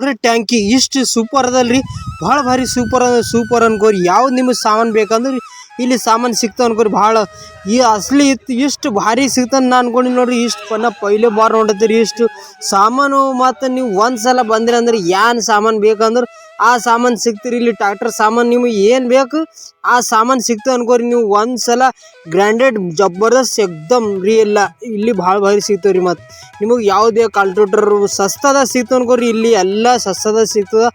ಸಕ್ಕರೆ ಟ್ಯಾಂಕಿ ಇಷ್ಟು ಸೂಪರ್ ಅದಲ್ರಿ. ಭಾಳ ಭಾರಿ ಸೂಪರ್ ಅನ್ಕೋರಿ. ಯಾವ್ದು ನಿಮಗೆ ಸಾಮಾನು ಬೇಕಂದ್ರೆ ಇಲ್ಲಿ ಸಾಮಾನು ಸಿಗ್ತಾವ ಅನ್ಕೋರಿ. ಭಾಳ ಈ ಅಸಲಿ ಇಷ್ಟು ಭಾರಿ ಸಿಗ್ತಾನೆ ನಾನು ಅನ್ಕೊಂಡು ನೋಡ್ರಿ. ಇಷ್ಟು ಪೈಲೆ ಬಾರ್ ನೋಡತ್ತೀರಿ ಇಷ್ಟು ಸಾಮಾನು. ಮತ್ತು ನೀವು ಒಂದ್ಸಲ ಬಂದಿರ ಅಂದ್ರೆ ಏನ್ ಸಾಮಾನು ಬೇಕಂದ್ರೆ ಆ ಸಾಮಾನು ಸಿಗ್ತೀರಿ ಇಲ್ಲಿ. ಟ್ರ್ಯಾಕ್ಟರ್ ಸಾಮಾನು ನಿಮಗೆ ಏನು ಬೇಕು ಆ ಸಾಮಾನು ಸಿಗ್ತಾವೆ ಅನ್ಕೋರಿ. ನೀವು ಒಂದ್ಸಲ ಗ್ರ್ಯಾಂಡೆಡ್ ಜಬರ್ದಸ್ತ್ ಎಕ್ದಮ್ ರೀ ಎಲ್ಲ ಇಲ್ಲಿ ಭಾಳ ಭಾರಿ ಸಿಗ್ತಾವೆ ರೀ. ಮತ್ತು ನಿಮಗೆ ಯಾವುದೇ ಕಲ್ಟ್ರೋಟರ್ ಸಸ್ತದ ಸಿಗ್ತಾವೆ ಅನ್ಕೋರಿ. ಇಲ್ಲಿ ಎಲ್ಲ ಸಸ್ತದ ಸಿಗ್ತದ.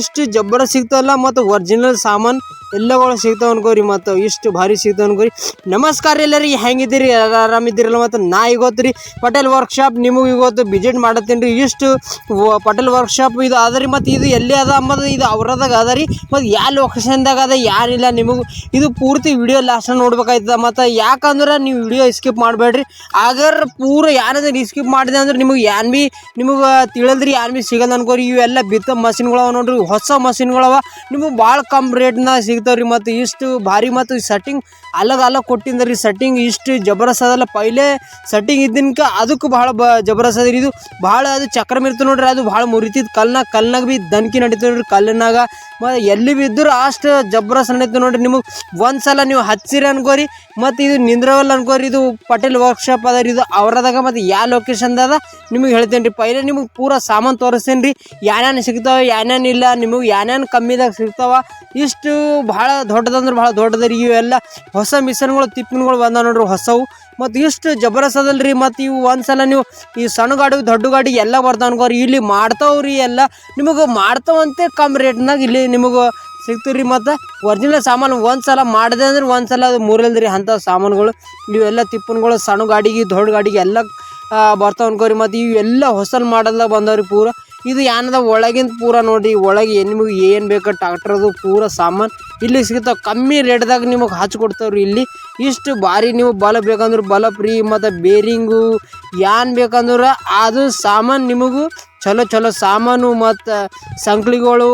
ಇಷ್ಟು ಜಬರ್ದಸ್ತ್ ಸಿಗ್ತಾವಲ್ಲ ಮತ್ತು ಒರಿಜಿನಲ್ ಸಾಮಾನು ಎಲ್ಲಗಳು ಸಿಗ್ತಾವೆ ಅನ್ಕೋರಿ. ಮತ್ತು ಇಷ್ಟು ಭಾರಿ ಸಿಗ್ತಾವೆ ಅನ್ಕೋರಿ. ನಮಸ್ಕಾರ ಎಲ್ಲರಿಗೆ, ಹೆಂಗಿದ್ದೀರಿ? ಆರಾಮಿದ್ದೀರಲ್ಲ? ಮತ್ತು ನಾ ಇವತ್ತು ರೀ ಪಟೇಲ್ ವರ್ಕ್ಶಾಪ್ ನಿಮಗೆ ಇವತ್ತು ವಿಸಿಟ್ ಮಾಡತ್ತೀನಿ ರೀ. ಇಷ್ಟು ಪಟೇಲ್ ವರ್ಕ್ಶಾಪ್ ಇದು ಅದ ರೀ. ಮತ್ತು ಇದು ಎಲ್ಲಿ ಅದ ಅಂಬದು ಇದು ಅವ್ರದಾಗ ಅದ ರೀ. ಮತ್ತು ಯಾವ ಲೊಕೇಶನ್ದಾಗ ಅದ ಯಾರಿಲ್ಲ ನಿಮಗೆ ಇದು ಪೂರ್ತಿ ವಿಡಿಯೋ ಲಾಸ್ಟ್ ನೋಡ್ಬೇಕಾಯ್ತದ. ಮತ್ತು ಯಾಕಂದ್ರೆ ನೀವು ವಿಡಿಯೋ ಸ್ಕಿಪ್ ಮಾಡಬೇಡ್ರಿ. ಆಗರ್ ಪೂರ ಯಾರಾದ್ರೂ ಸ್ಕಿಪ್ ಮಾಡಿದೆ ಅಂದ್ರೆ ನಿಮಗೆ ಏನ್ ಭೀ ನಿಮಗೆ ತಿಳಿದ್ರಿ ಏನ್ ಭೀ ಸಿಗಲ್ಲ ಅನ್ಕೋರಿ. ಇವೆಲ್ಲ ಬಿತ್ತ ಮಷಿನ್ಗಳವ ನೋಡ್ರಿ, ಹೊಸ ಮಷಿನ್ಗಳವ. ನಿಮಗೆ ಭಾಳ ಕಮ್ ರೇಟ್ನಾಗ ಸಿಗ್ತಾವ್ರಿ. ಮತ್ತು ಇಷ್ಟು ಭಾರಿ ಮತ್ತು ಸೆಟ್ಟಿಂಗ್ ಅಲಗ್ ಕೊಟ್ಟಿಂದ್ರಿ. ಸೆಟ್ಟಿಂಗ್ ಇಷ್ಟು ಜಬರದಸ್ತ್ ಅದಲ್ಲ. ಪೈಲೆ ಸೆಟ್ಟಿಂಗ್ ಇದ್ದಿನ್ಕ ಅದಕ್ಕೂ ಭಾಳ ಜಬರದಸ್ತ್ ಅದ್ರಿ. ಇದು ಭಾಳ ಅದು ಚಕ್ರಮ್ ಇರ್ತದೆ ನೋಡ್ರಿ. ಅದು ಭಾಳ ಮುರಿತಿದ್ದು ಕಲ್ನಾಗ ಭೀ ದನ್ಕಿ ನಡೀತದೆ ನೋಡ್ರಿ. ಕಲ್ಲಿನಾಗ ಮತ್ತು ಎಲ್ಲಿ ಬಿದ್ದರೂ ಅಷ್ಟು ಜಬರದಸ್ತ್ ನಡೀತದೆ ನೋಡ್ರಿ. ನಿಮಗೆ ಒಂದ್ಸಲ ನೀವು ಹಚ್ಚಿರಿ ಅನ್ಕೋರಿ. ಮತ್ತು ಇದು ನಿಂದ್ರವಲ್ಲ ಅನ್ಕೋರಿ. ಇದು ಪಟೇಲ್ ವರ್ಕ್ಶಾಪ್ ಅದ ರೀ. ಇದು ಅವ್ರದಾಗ ಮತ್ತು ಯಾವ ಲೊಕೇಶನ್ದಾಗ ನಿಮಗೆ ಹೇಳ್ತೇನೆ ರೀ. ಪೈಲೆ ನಿಮಗೆ ಪೂರ ಸಾಮಾನು ತೋರಿಸ್ತೇನೆ ರೀ. ಏನೇನು ಸಿಗ್ತಾವೆ ಏನೇನು ಇಲ್ಲ, ನಿಮಗೆ ಏನೇನು ಕಮ್ಮಿದಾಗ ಸಿಗ್ತಾವ. ಇಷ್ಟು ಭಾಳ ದೊಡ್ಡದಂದ್ರೆ ಭಾಳ ದೊಡ್ಡದ ರೀ. ಇವೆಲ್ಲ ಹೊಸ ಮಿಷನ್ಗಳು ತಿಪ್ಪಿನ್ಗಳು ಬಂದ ನೋಡ್ರಿ ಹೊಸವು. ಮತ್ತು ಇಷ್ಟು ಜಬರದಸ್ತ್ ಅದಲ್ರಿ. ಮತ್ತು ಇವು ಒಂದ್ಸಲ ನೀವು ಈ ಸಣ್ಣ ಗಾಡಿ ದೊಡ್ಡ ಗಾಡಿ ಎಲ್ಲ ಬರ್ತಾವ ಅನ್ಕೋರಿ. ಇಲ್ಲಿ ಮಾಡ್ತಾವ್ರಿ ಎಲ್ಲ ನಿಮಗೆ ಮಾಡ್ತಾವಂತೆ ಕಮ್ಮಿ ರೇಟ್ನಾಗ ಇಲ್ಲಿ ನಿಮಗೆ ಸಿಗ್ತೀವಿ ರೀ. ಮತ್ತು ಒರಿಜಿನಲ್ ಸಾಮಾನು ಒಂದ್ಸಲ ಮಾಡಿದೆ ಅಂದ್ರೆ ಒಂದ್ಸಲ ಅದು ಮೂರಲ್ರಿ ಅಂಥ ಸಾಮಾನುಗಳು. ಇವೆಲ್ಲ ತಿಪ್ಪನ್ಗಳು ಸಣ್ಣ ಗಾಡಿಗೆ ದೊಡ್ಡ ಗಾಡಿಗೆ ಎಲ್ಲ ಬರ್ತಾವ ಅನ್ಕೋರಿ. ಮತ್ತು ಇವೆಲ್ಲ ಹೊಸಲ್ ಮಾಡಲ್ದಾಗ ಬಂದವ್ರಿ ಪೂರ. ಇದು ಏನದ ಒಳಗಿಂದ ಪೂರ ನೋಡಿ. ಒಳಗೆ ನಿಮಗೆ ಏನು ಬೇಕು ಟ್ರ್ಯಾಕ್ಟರ್ದು ಪೂರ ಸಾಮಾನು ಇಲ್ಲಿ ಸಿಗ್ತಾವೆ. ಕಮ್ಮಿ ರೇಟ್ದಾಗ ನಿಮಗೆ ಹಚ್ಕೊಡ್ತಾವ್ರಿ ಇಲ್ಲಿ. ಇಷ್ಟು ಭಾರಿ ನೀವು ಬಲ ಬೇಕಂದ್ರೆ ಬಲ ಫ್ರೀ. ಮತ್ತು ಬೇರಿಂಗು ಏನ್ ಬೇಕಂದ್ರೆ ಅದು ಸಾಮಾನು ನಿಮಗೂ ಚಲೋ ಸಾಮಾನು. ಮತ್ತು ಸಂಕ್ಳಿಗಳು,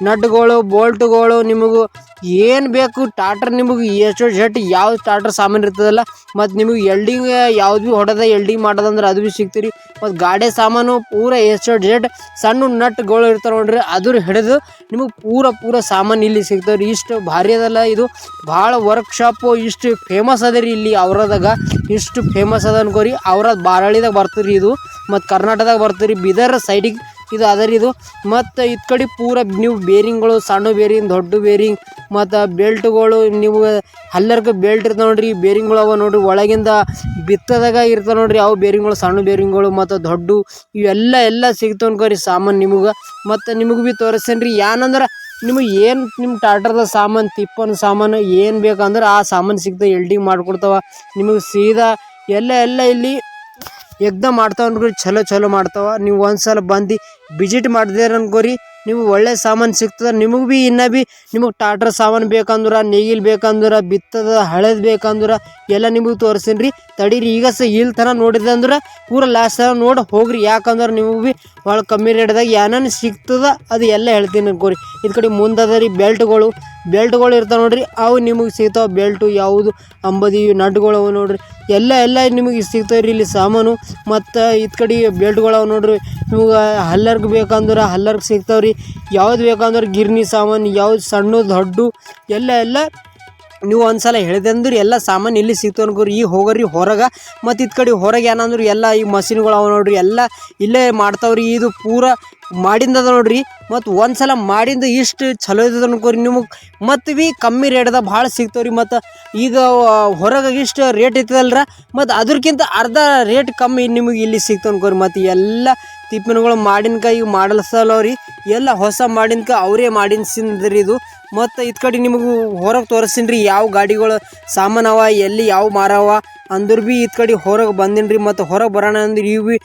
ನಟ್ಗಳು, ಬೋಲ್ಟ್ಗಳು ನಿಮಗೂ ಏನು ಬೇಕು ಟ್ರ್ಯಾಕ್ಟರ್ ನಿಮಗೆ ಎಷ್ಟು ಜಟ್ ಯಾವ ಟ್ರ್ಯಾಕ್ಟರ್ ಸಾಮಾನು ಇರ್ತದಲ್ಲ. ಮತ್ತು ನಿಮಗೆ ಎಲ್ಡಿಂಗ್ ಯಾವ್ದು ಭೀ ಹೊಡೆದ ಎಲ್ಡಿಂಗ್ ಮಾಡೋದಂದ್ರೆ ಅದು ಭೀ ಸಿಗ್ತೀರಿ. ಮತ್ತು ಗಾಡಿ ಸಾಮಾನು ಪೂರ ಎಷ್ಟು ಜಟ್ ಸಣ್ಣ ನಟ್ಗಳು ಇರ್ತಾವೆ ನೋಡ್ರಿ. ಅದ್ರ ಹಿಡಿದು ನಿಮಗೆ ಪೂರ ಸಾಮಾನು ಇಲ್ಲಿ ಸಿಗ್ತಾವ್ರಿ. ಇಷ್ಟು ಭಾರಿ ಅದಲ್ಲ ಇದು. ಭಾಳ ವರ್ಕ್ಶಾಪು ಇಷ್ಟು ಫೇಮಸ್ ಅದ ರೀ ಇಲ್ಲಿ ಅವ್ರದಾಗ. ಇಷ್ಟು ಫೇಮಸ್ ಅದ ಅನ್ಕೋರಿ. ಅವ್ರದ್ದು ಬಾರಳಿದಾಗ ಬರ್ತೀರಿ ಇದು. ಮತ್ತು ಕರ್ನಾಟಕದಾಗ ಬರ್ತೀರಿ ಬೀದರ್ ಸೈಡಿಗೆ ಇದು ಅದ ರೀ ಇದು. ಮತ್ತು ಇದು ಕಡೆ ಪೂರ ನೀವು ಬೇರಿಂಗ್ಗಳು, ಸಣ್ಣ ಬೇರಿಂಗ್, ದೊಡ್ಡ ಬೇರಿಂಗ್, ಮತ್ತು ಬೆಲ್ಟ್ಗಳು ನೀವು ಹಲ್ಲರ್ಗೆ ಬೆಲ್ಟ್ ಇರ್ತಾವೆ ನೋಡ್ರಿ. ಬೇರಿಂಗ್ಗಳು ಅವ ನೋಡ್ರಿ. ಬಿತ್ತದಾಗ ಇರ್ತಾವೆ ನೋಡ್ರಿ ಅವು ಬೇರಿಂಗ್ಗಳು, ಸಣ್ಣ ಬೇರಿಂಗ್ಗಳು ಮತ್ತು ದೊಡ್ಡ ಇವೆಲ್ಲ ಸಿಗ್ತಾವೆ ಅನ್ಕೋರಿ ಸಾಮಾನು ನಿಮಗೆ. ಮತ್ತು ನಿಮಗೆ ಭೀ ತೋರಿಸ್ತೇನೆ ರೀ. ಏನಂದ್ರೆ ನಿಮಗೆ ಏನು ನಿಮ್ಮ ಟ್ರ್ಯಾಕ್ಟರ್ದ ಸಾಮಾನು ತಿಪ್ಪನ ಸಾಮಾನು ಏನು ಬೇಕಂದ್ರೆ ಆ ಸಾಮಾನು ಸಿಗ್ತಾವೆ. ಎಲ್ಡಿಂಗ್ ಮಾಡಿಕೊಡ್ತಾವ ನಿಮಗೆ ಸೀದಾ ಎಲ್ಲ ಇಲ್ಲಿ ಎಕ್ದಮ್ ಮಾಡ್ತಾವೆ ಅನ್ಕೋರಿ. ಚಲೋ ಮಾಡ್ತಾವ. ನೀವು ಒಂದ್ಸಲ ಬಂದು ವಿಸಿಟ್ ಮಾಡಿದೇರ ಅನ್ಕೋರಿ. ನೀವು ಒಳ್ಳೆ ಸಾಮಾನು ಸಿಗ್ತದೆ. ನಿಮಗೆ ಭೀ ಇನ್ನೂ ಭೀ ನಿಮಗೆ ಟ್ರ್ಯಾಕ್ಟರ್ ಸಾಮಾನು ಬೇಕಂದ್ರೆ, ನೇಗಿಲು ಬೇಕಂದ್ರೆ, ಬಿತ್ತದ ಹಳೇದು ಬೇಕಂದ್ರೆ ಎಲ್ಲ ನಿಮಗೆ ತೋರಿಸ್ತೀನಿ ರೀ. ತಡೀರಿ ಈಗ ಇಲ್ಲಿ ತನಕ ನೋಡಿದೆ ಅಂದ್ರೆ ಪೂರ ಲಾಸ್ಟ್ ತನಕ ನೋಡಿ ಹೋಗ್ರಿ. ಯಾಕಂದ್ರೆ ನಿಮಗೆ ಭೀ ಭಾಳ ಕಮ್ಮಿ ರೇಟ್ದಾಗ ಏನೇನು ಸಿಗ್ತದೆ ಅದು ಎಲ್ಲ ಹೇಳ್ತೀನಿ ಅನ್ಕೋರಿ. ಇದು ಕಡೆ ಮುಂದದ ರೀ ಬೆಲ್ಟ್ಗಳು ಇರ್ತಾವೆ ನೋಡ್ರಿ. ಅವು ನಿಮಗೆ ಸಿಗ್ತಾವೆ. ಬೆಲ್ಟು ಯಾವುದು ಅಂಬದಿ ನಟ್ಗಳು ಅವು ನೋಡ್ರಿ. ಎಲ್ಲ ನಿಮಗೆ ಸಿಗ್ತಾವೆ ರೀ ಇಲ್ಲಿ ಸಾಮಾನು. ಮತ್ತು ಇದು ಕಡೆ ಬೆಲ್ಟ್ಗಳು ಅವು ನೋಡ್ರಿ. ನಿಮ್ಗೆ ಹಲ್ಲರ್ಗೆ ಬೇಕಂದ್ರೆ ಹಲ್ಲರ್ಗೆ ಸಿಗ್ತಾವೆ ರೀ. ಯಾವ್ದು ಬೇಕಂದ್ರೆ ಗಿರ್ನಿ ಸಾಮಾನು, ಯಾವ್ದು ಸಣ್ಣ ದೊಡ್ಡ ಎಲ್ಲ ನೀವು ಒಂದ್ಸಲ ಹೇಳಿದೆ ಅಂದ್ರೆ ಎಲ್ಲ ಸಾಮಾನು ಇಲ್ಲಿ ಸಿಗ್ತಾವೆ ಅನ್ಕೋರಿ. ಈಗ ಹೋಗೋರಿ ಹೊರಗೆ. ಮತ್ತು ಇದು ಕಡೆ ಹೊರಗೆ ಏನಂದ್ರೆ ಎಲ್ಲ ಈ ಮಷಿನ್ಗಳು ಅವ ನೋಡ್ರಿ. ಎಲ್ಲ ಇಲ್ಲೇ ಮಾಡ್ತಾವ್ರಿ. ಇದು ಪೂರ ಮಾಡಿಂದದ ನೋಡ್ರಿ. ಮತ್ತು ಒಂದ್ಸಲ ಮಾಡಿಂದ ಇಷ್ಟು ಚಲೋ ಇದ್ದದ ಅನ್ಕೋರಿ ನಿಮಗೆ. ಮತ್ತು ಭೀ ಕಮ್ಮಿ ರೇಟ್ದಾಗ ಭಾಳ ಸಿಗ್ತಾವ್ರಿ. ಮತ್ತು ಈಗ ಹೊರಗೆ ಇಷ್ಟು ರೇಟ್ ಇರ್ತದಲ್ರ, ಮತ್ತು ಅದ್ರಕ್ಕಿಂತ ಅರ್ಧ ರೇಟ್ ಕಮ್ಮಿ ನಿಮಗೆ ಇಲ್ಲಿ ಸಿಗ್ತಾವೆ ಅನ್ಕೋರಿ. ಮತ್ತು ಎಲ್ಲ ತಿಪ್ಪಿನಗಳು ಮಾಡಿನ್ಕಾಯಿ ಈಗ ಮಾಡಲ್ಸಲ್ಲವ್ರಿ. ಎಲ್ಲ ಹೊಸ ಮಾಡಿನ್ಕಾಯಿ ಅವರೇ ಮಾಡಿನ್ಸಿಂದ್ರಿ ಇದು. ಮತ್ತು ಇದು ಕಡೆ ನಿಮಗೆ ಹೊರಗೆ ತೋರಿಸ್ತೀನಿ ರೀ ಯಾವ ಗಾಡಿಗಳು ಸಾಮಾನು ಅವ ಎಲ್ಲಿ ಯಾವ ಮಾರವ ಅಂದ್ರೆ ಭೀ ಇದು ಕಡೆ ಹೊರಗೆ ಬಂದೀನಿ ರೀ. ಮತ್ತು ಹೊರಗೆ ಬರೋಣ ಅಂದ್ರೆ ಇವು ಭೀ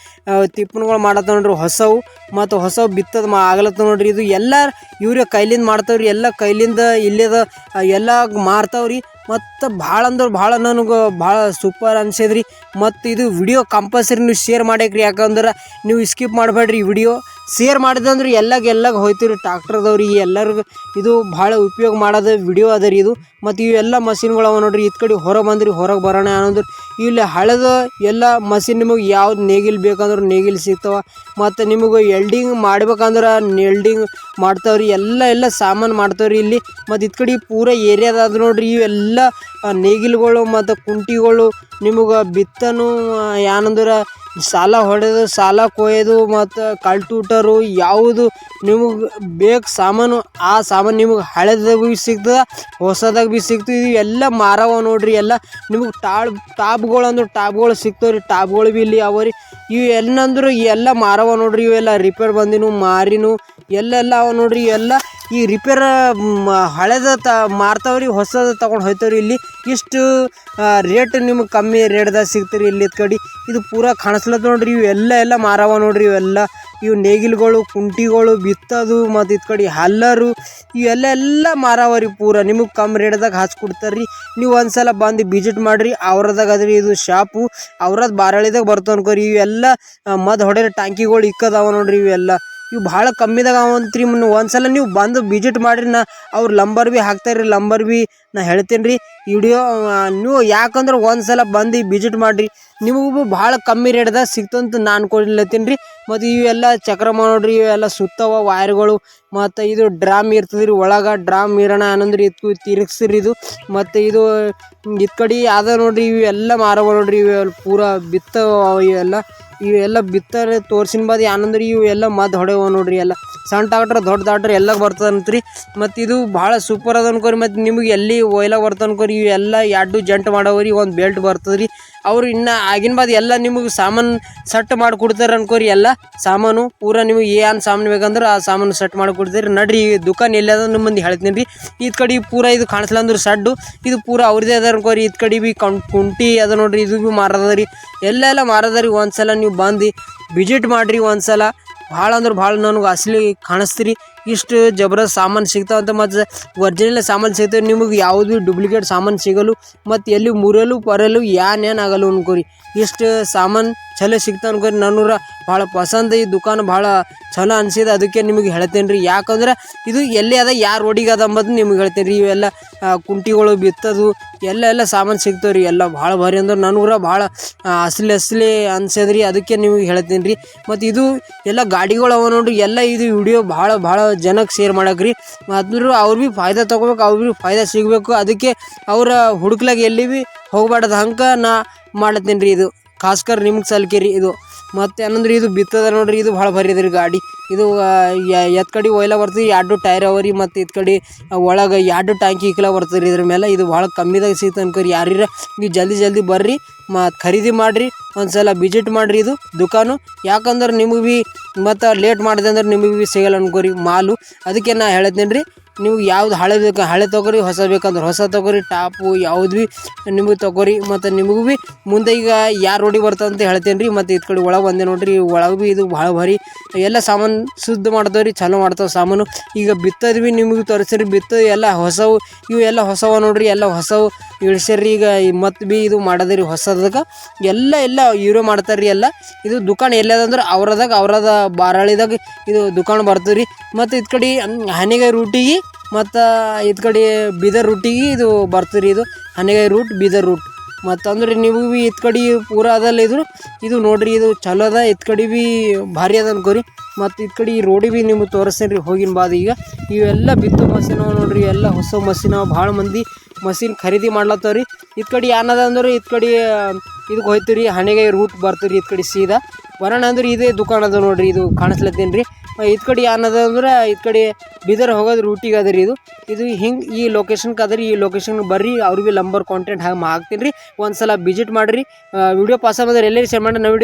ತಿಪ್ಪನ್ಗಳು ಮಾಡತ್ತ ನೋಡ್ರಿ ಹೊಸವು. ಮತ್ತು ಹೊಸವು ಬಿತ್ತದ ಆಗ್ಲತ್ತ ನೋಡ್ರಿ. ಇದು ಎಲ್ಲ ಇವ್ರೆ ಕೈಲಿಂದ ಮಾಡ್ತಾವ್ರಿ. ಎಲ್ಲ ಕೈಲಿಂದ ಇಲ್ಲದ ಎಲ್ಲ ಮಾರ್ತಾವ್ರಿ. ಮತ್ತು ಭಾಳ ಅಂದ್ರೆ ಭಾಳ ನನಗೆ ಭಾಳ ಸೂಪರ್ ಅನ್ಸಿದ್ರಿ. ಮತ್ತು ಇದು ವಿಡಿಯೋ ಕಂಪಲ್ಸರಿ ನೀವು ಶೇರ್ ಮಾಡ್ಯಾಕ್ರಿ, ಯಾಕಂದ್ರೆ ನೀವು ಸ್ಕಿಪ್ ಮಾಡಬೇಡ್ರಿ. ವಿಡಿಯೋ ಶೇರ್ ಮಾಡಿದಂದ್ರೆ ಎಲ್ಲಾಗ ಹೋಯ್ತೀರಿ ಟ್ರಾಕ್ಟರ್ದವ್ರಿಗೆ ಎಲ್ಲರಿಗೂ ಇದು ಭಾಳ ಉಪಯೋಗ ಮಾಡೋದು ವಿಡಿಯೋ ಅದ ರೀ ಇದು. ಮತ್ತು ಇವೆಲ್ಲ ಮಷಿನ್ಗಳು ಅವ ನೋಡ್ರಿ. ಇದು ಕಡೆ ಹೊರಗೆ ಬಂದ್ರಿ, ಹೊರಗೆ ಬರೋಣ ಅನ್ನೋದು ಇಲ್ಲಿ ಹಳೆದ ಎಲ್ಲ ಮಷಿನ್ ನಿಮಗೆ ಯಾವ್ದು ನೇಗಿಲ್ ಬೇಕಂದ್ರೆ ನೇಗಿಲ್ ಸಿಗ್ತಾವ. ಮತ್ತು ನಿಮಗೆ ಎಲ್ಡಿಂಗ್ ಮಾಡ್ಬೇಕಂದ್ರೆ ಎಲ್ಡಿಂಗ್ ಮಾಡ್ತಾವ್ರಿ, ಎಲ್ಲ ಸಾಮಾನು ಮಾಡ್ತಾವ್ರಿ ಇಲ್ಲಿ. ಮತ್ತು ಇದು ಕಡೆ ಪೂರ ಏರಿಯಾದ ನೋಡ್ರಿ ಇವೆಲ್ಲ ನೇಗಿಲ್ಗಳು ಮತ್ತು ಕುಂಟಿಗಳು ನಿಮಗೆ ಬಿತ್ತನು ಏನಂದ್ರೆ ಸಾಲ ಹೊಡೆದು ಸಾಲ ಕೊಯ್ಯೋದು ಮತ್ತು ಕಲ್ಟೂಟರು ಯಾವುದು ನಿಮಗೆ ಬೇಕು ಸಾಮಾನು ಆ ಸಾಮಾನು ನಿಮಗೆ ಹಳೆದಾಗ ಭೀ ಸಿಗ್ತದೆ, ಹೊಸದಾಗ ಭೀ ಸಿಗ್ತದೆ. ಇದು ಎಲ್ಲ ಮಾರವ ನೋಡ್ರಿ. ಎಲ್ಲ ನಿಮಗೆ ಟಾಪ್ಗಳು ಅಂದ್ರೆ ಟಾಪ್ಗಳು ಸಿಗ್ತಾವೆ ರೀ, ಟಾಪ್ಗಳು ಭೀ ಇಲ್ಲಿ ಅವ ರೀ. ಇವು ಏನಂದ್ರೆ ಎಲ್ಲ ಮಾರವ ನೋಡ್ರಿ. ಇವೆಲ್ಲ ರಿಪೇರ್ ಬಂದಿನು ಮಾರಿನು ಎಲ್ಲ ಅವ ನೋಡ್ರಿ. ಎಲ್ಲ ಈ ರಿಪೇರ್ ಹಳೆದ ಮಾರ್ತಾವ್ರಿ, ಹೊಸದ ತೊಗೊಂಡು ಹೋಯ್ತಾವ್ರಿ. ಇಲ್ಲಿ ಇಷ್ಟು ರೇಟ್ ನಿಮಗೆ ಕಮ್ಮಿ ರೇಟ್ದಾಗ ಸಿಗ್ತೀರಿ ಇಲ್ಲಿ. ಇದು ಕಡೆ ಇದು ಪೂರ ಕಾಣಿಸ್ಲತ್ತ ನೋಡ್ರಿ. ಇವೆಲ್ಲ ಮಾರವ ನೋಡ್ರಿ. ಇವು ನೇಗಿಲ್ಗಳು ಕುಂಟಿಗಳು ಬಿತ್ತೋದು ಮತ್ತು ಇದು ಕಡೆ ಹಲ್ಲರು ಇವೆಲ್ಲ ಮಾರವ ರೀ. ಪೂರ ನಿಮಗೆ ಕಮ್ಮಿ ರೇಟ್ದಾಗ ಹಚ್ಕೊಡ್ತಾರೆ ರೀ. ನೀವು ಒಂದ್ಸಲ ಬಂದು ವಿಸಿಟ್ ಮಾಡಿರಿ. ಅವ್ರದಾಗ ಅದ್ರಿ ಇದು ಶಾಪು, ಅವ್ರದ್ದು ಬಾರಳಿದಾಗ ಬರ್ತಾವ ಅನ್ಕೋರಿ. ಇವೆಲ್ಲ ಮದ್ದು ಹೊಡೆಯೋ ಟ್ಯಾಂಕಿಗಳು ಇಕ್ಕದಾವ ನೋಡ್ರಿ. ಇವು ಭಾಳ ಕಮ್ಮಿದಾಗ ಅವಂತ್ರಿ. ಒಂದ್ಸಲ ನೀವು ಬಂದು ವಿಸಿಟ್ ಮಾಡಿರಿ. ಅವ್ರ ನಂಬರ್ ಭೀ ಹಾಕ್ತಾರ್ರಿ, ನಂಬರ್ ಭೀ ನಾ ಹೇಳ್ತೇನೆ ರೀ. ವಿಡಿಯೋ ನೀವು ಯಾಕಂದ್ರೆ ಒಂದ್ಸಲ ಬಂದು ವಿಸಿಟ್ ಮಾಡಿರಿ, ನಿಮಗೂ ಭಾಳ ಕಮ್ಮಿ ರೇಟ್ದಾಗ ಸಿಗ್ತಂತ ನಾನು ಅನ್ಕೊಳ್ಲತ್ತೀನಿ ರೀ. ಮತ್ತು ಇವೆಲ್ಲ ಚಕ್ರಮ ನೋಡ್ರಿ, ಇವೆಲ್ಲ ಸುತ್ತವ ವೈರ್ಗಳು. ಮತ್ತು ಇದು ಡ್ರಾಮ್ ಇರ್ತದೆ ರೀ, ಒಳಗೆ ಡ್ರಾಮ್ ಇರೋಣ ಅನ್ನಂದ್ರೆ ಇದಕ್ಕೂ ತಿರುಗಿಸ್ರಿ ಇದು. ಮತ್ತು ಇದು ಕಡೆ ಅದ ನೋಡ್ರಿ. ಇವೆಲ್ಲ ಮಾರವ ನೋಡ್ರಿ. ಇವೆಲ್ಲ ಪೂರ ಬಿತ್ತವ ಇವೆಲ್ಲ ಬಿತ್ತಾರೆ ತೋರ್ಸಿನ ಬಾದ್ ಏನಂದ್ರೆ ಇವೆಲ್ಲ ಮದ್ದು ಹೊಡೆವ ನೋಡ್ರಿ. ಎಲ್ಲ ಸಣ್ಣ ಟ್ರಾಕ್ಟರ್ ದೊಡ್ಡ ಟ್ರಾಕ್ಟರ್ ಎಲ್ಲ ಬರ್ತದಂತ್ರಿ. ಮತ್ತು ಇದು ಭಾಳ ಸೂಪರ್ ಅದ ಅನ್ಕೋರಿ. ಮತ್ತು ನಿಮಗೆ ಎಲ್ಲಿ ಒಯ್ಲಾಗ ಬರ್ತ ಅನ್ಕೋರಿ. ಇವೆಲ್ಲ 2 ಜಂಟ್ ಮಾಡವ್ರಿ, ಒಂದು ಬೆಲ್ಟ್ ಬರ್ತದೆ ರೀ. ಅವರು ಇನ್ನು ಆಗಿನ ಬಾದ್ ಎಲ್ಲ ನಿಮಗೆ ಸಾಮಾನು ಸೆಟ್ ಮಾಡಿಕೊಡ್ತಾರೆ ಅನ್ಕೋರಿ. ಎಲ್ಲ ಸಾಮಾನು ಪೂರ ನಿಮಗೆ ಏನು ಸಾಮಾನು ಬೇಕಂದ್ರೆ ಆ ಸಾಮಾನು ಸೆಟ್ ಮಾಡಿಕೊಡ್ತಾರೆ. ನಡ್ರಿ ದುಕಾನ್ ಎಲ್ಲಿ ಅದ ನಿಮ್ಮ ಮಂದಿ ಹೇಳ್ತೀನಿ ರೀ. ಇದು ಕಡೆ ಪೂರ ಇದು ಕಾಣಿಸ್ಲ ಅಂದ್ರೆ ಸಡ್ಡು ಇದು ಪೂರ ಅವ್ರದ್ದೇ ಅದ ಅನ್ಕೋರಿ. ಇದು ಕಡೆ ಭೀ ಕುಂಟಿ ಅದ ನೋಡ್ರಿ, ಇದು ಭೀ ಮಾರದ ರೀ. ಎಲ್ಲ ಮಾರದ ರೀ. ಒಂದ್ಸಲ ನೀವು ಬಂದು ವಿಸಿಟ್ ಮಾಡಿರಿ ಒಂದ್ಸಲ. ಭಾಳ ಅಂದ್ರೆ ಭಾಳ ನನಗೆ ಅಸಲಿ ಕಾಣಿಸ್ತೀರಿ. ಇಷ್ಟು ಜಬರದಸ್ತ್ ಸಾಮಾನು ಸಿಗ್ತಾವಂತ. ಮತ್ತು ಒರಿಜಿನಲ್ ಸಾಮಾನು ಸಿಗ್ತವೆ ನಿಮಗೆ, ಯಾವುದು ಡೂಪ್ಲಿಕೇಟ್ ಸಾಮಾನು ಸಿಗಲು. ಮತ್ತು ಎಲ್ಲಿ ಮುರಿಯಲು ಪರಲು ಏನಾಗಲ್ಲ ಅನ್ಕೋರಿ. ಇಷ್ಟು ಸಾಮಾನು ಚಲೋ ಸಿಗ್ತಾವೆ ಅನ್ಕೋರಿ. ನನಗೆ ಭಾಳ ಪಸಂದ್ ಈ ದುಕಾನು ಭಾಳ ಚಲೋ ಅನಿಸಿದೆ, ಅದಕ್ಕೆ ನಿಮಗೆ ಹೇಳ್ತೇನೆ ರೀ. ಯಾಕಂದ್ರೆ ಇದು ಎಲ್ಲಿ ಅದ ಯಾರು ರೋಡಿಗೆ ಅದ ಅಂಬದು ನಿಮ್ಗೆ ಹೇಳ್ತೇನೆ ರೀ. ಇವೆಲ್ಲ ಕುಂಟಿಗಳು ಬಿತ್ತದು ಎಲ್ಲ ಸಾಮಾನು ಸಿಗ್ತಾವೆ ರೀ. ಎಲ್ಲ ಭಾಳ ಭಾರಿ ಅಂದ್ರೆ ನನಗೆ ಭಾಳ ಅಸಲಿ ಅನ್ಸದ್ರಿ, ಅದಕ್ಕೆ ನಿಮಗೆ ಹೇಳ್ತೀನಿ ರೀ. ಮತ್ತು ಇದು ಎಲ್ಲ ಗಾಡಿಗಳು ಅವ ನೋಡ್ರಿ. ಎಲ್ಲ ಇದು ವಿಡಿಯೋ ಭಾಳ ಜನಕ್ಕೆ ಶೇರ್ ಮಾಡಕ್ರಿ. ಆದ್ರೂ ಅವ್ರು ಭೀ ಫಾಯ್ದಾ ತೊಗೋಬೇಕು, ಅವ್ರು ಭೀ ಫಾಯ್ದಾ ಸಿಗಬೇಕು. ಅದಕ್ಕೆ ಅವ್ರ ಹುಡುಕ್ಲಾಗ ಎಲ್ಲಿ ಭೀ ಹೋಗ್ಬಾರ್ದು ಹಂಗೆ ನಾ ಮಾಡ್ತೀನಿ ರೀ. ಇದು ಖಾಸ್ಕರ್ ನಿಮ್ಗೆ ಸಲ್ಕೆ ರೀ ಇದು. ಮತ್ತು ಏನಂದ್ರೆ ಇದು ಬಿತ್ತದ ನೋಡ್ರಿ. ಇದು ಭಾಳ ಭಾರಿ ಅದ ರೀ ಗಾಡಿ. ಇದು ಎತ್ ಕಡೆ ಒಯ್ಲ ಬರ್ತದೆ, 2 ಟೈರ್ ಅವ ರೀ. ಮತ್ತು ಇದು ಕಡೆ ಒಳಗೆ 2 ಟ್ಯಾಂಕಿ ಇಕ್ಲ ಬರ್ತದೆ ರೀ. ಇದ್ರ ಮೇಲೆ ಇದು ಭಾಳ ಕಮ್ಮಿದಾಗ ಸಿಗ್ತದೆ ಅನ್ಕೋರಿ. ಯಾರ್ಯಾರ ನೀವು ಜಲ್ದಿ ಬರ್ರಿ ಮತ್ತು ಖರೀದಿ ಮಾಡಿರಿ. ಒಂದ್ಸಲ ವಿಸಿಟ್ ಮಾಡಿರಿ ಇದು ದುಕಾನು. ಯಾಕಂದ್ರೆ ನಿಮಗೆ ಭೀ ಮತ್ತು ಲೇಟ್ ಮಾಡಿದೆ ಅಂದ್ರೆ ನಿಮಗೆ ಭೀ ಸಿಗಲ್ಲ ಅನ್ಕೋರಿ ಮಾಲು. ಅದಕ್ಕೆ ನಾ ಹೇಳ್ತೀನಿ ರೀ, ನೀವು ಯಾವ್ದು ಹಳೆ ಬೇಕು ಹಳೆ ತೊಗೊರಿ, ಹೊಸ ಬೇಕಂದ್ರೆ ಹೊಸ ತೊಗೊರಿ. ಟಾಪು ಯಾವ್ದು ಭೀ ನಿಮಗೆ ತೊಗೊರಿ. ಮತ್ತು ನಿಮಗೂ ಭೀ ಮುಂದೆ ಈಗ ಯಾರು ರೋಡಿಗೆ ಬರ್ತದೆ ಅಂತ ಹೇಳ್ತೇನೆ ರೀ. ಮತ್ತು ಇದು ಕಡೆ ಒಳಗೆ ಬಂದೆ ನೋಡ್ರಿ. ಒಳಗೆ ಭೀ ಇದು ಭಾಳ ಭಾರಿ ಎಲ್ಲ ಸಾಮಾನು ಶುದ್ಧ ಮಾಡ್ತಾವೆ ರೀ, ಚಲೋ ಮಾಡ್ತಾವೆ ಸಾಮಾನು. ಈಗ ಬಿತ್ತೋದು ಭೀ ನಿಮಗೆ ತೋರಿಸ್ರಿ. ಬಿತ್ತೋದು ಎಲ್ಲ ಹೊಸವು, ಇವು ಎಲ್ಲ ಹೊಸವ ನೋಡ್ರಿ. ಎಲ್ಲ ಹೊಸವು ಇಳಿಸ್ಯಾರ್ರಿ. ಈಗ ಮತ್ತು ಭೀ ಇದು ಮಾಡೋದ್ರಿ ಹೊಸದಕ್ಕೆ ಎಲ್ಲ ಇವರೇ ಮಾಡ್ತಾರೆ ರೀ. ಎಲ್ಲ ಇದು ದುಕಾನ್ ಎಲ್ಲದಂದ್ರೆ ಅವ್ರದ ಬಾರಾಳಿದಾಗ ಇದು ದುಕಾನ್ ಬರ್ತದೆ ರೀ. ಮತ್ತು ಇದು ಕಡೆ ಹನಿಗಾಯಿ ರೂಟಿಗೆ ಮತ್ತು ಇದು ಕಡೆ ಬೀದರ್ ರೂಟಿಗೆ ಇದು ಬರ್ತದೆ ರೀ. ಇದು ಹನಿಗಾಯಿ ರೂಟ್ ಬೀದರ್ ರೂಟ್. ಮತ್ತು ಅಂದ್ರೆ ನೀವು ಭೀ ಇದು ಕಡೆ ಪೂರ ಅದಲ್ಲ ಇದು ನೋಡ್ರಿ. ಇದು ಚಲೋ ಅದ. ಇದು ಕಡೆ ಭೀ ಭಾರಿ ಅದ ಅನ್ಕೋರಿ. ಮತ್ತು ಇದು ಕಡೆ ಈ ರೋಡಿಗೆ ಭೀ ನಿಮಗೆ ತೋರಿಸ್ತೇನೆ ರೀ ಹೋಗಿನ ಬಾದ್. ಈಗ ಇವೆಲ್ಲ ಬಿತ್ತು ಮಷೀನ್ ನೋಡ್ರಿ. ಎಲ್ಲ ಹೊಸ ಮಷೀನ್ ಭಾಳ ಮಂದಿ ಮಷೀನ್ ಖರೀದಿ ಮಾಡ್ಲತ್ತವ್ರಿ. ಇದು ಕಡೆ ಏನದ ಅಂದ್ರೆ ಇದು ಕಡೆ ಇದಕ್ಕೆ ಹೋಯ್ತು ರೀ, ಹಣೆಗಾಯಿ ರೂಟ್ ಬರ್ತೀರಿ. ಇದು ಕಡೆ ಸೀದಾ ಬರೋಣ ಅಂದ್ರೆ ಇದೇ ದುಕಾನ್ ಅದ ನೋಡ್ರಿ. ಇದು ಕಾಣಿಸ್ಲತ್ತೀನಿ ರೀ. ಇದು ಕಡೆ ಏನದ ಅಂದ್ರೆ ಇದು ಕಡೆ ಬೀದರ್ ಹೋಗೋದು ರೂಟಿಗೆ ಅದ ರೀ. ಇದು ಹಿಂಗೆ ಈ ಲೊಕೇಶನ್ಗೆ ಅದ ರೀ. ಈ ಲೊಕೇಶನ್ಗೆ ಬರ್ರಿ, ಅವ್ರಿಗೆ ನಂಬರ್ ಕಾಂಟ್ಯಾಕ್ಟ್ ಹಾಕ್ತೀನಿ ರೀ. ಒಂದ್ಸಲ ವಿಸಿಟ್ ಮಾಡಿರಿ. ವಿಡಿಯೋ ಪಾಸ್ ಆದ್ರೆ ಎಲ್ಲರೂ ಶೇರ್ ಮಾಡಿ. ನಾವು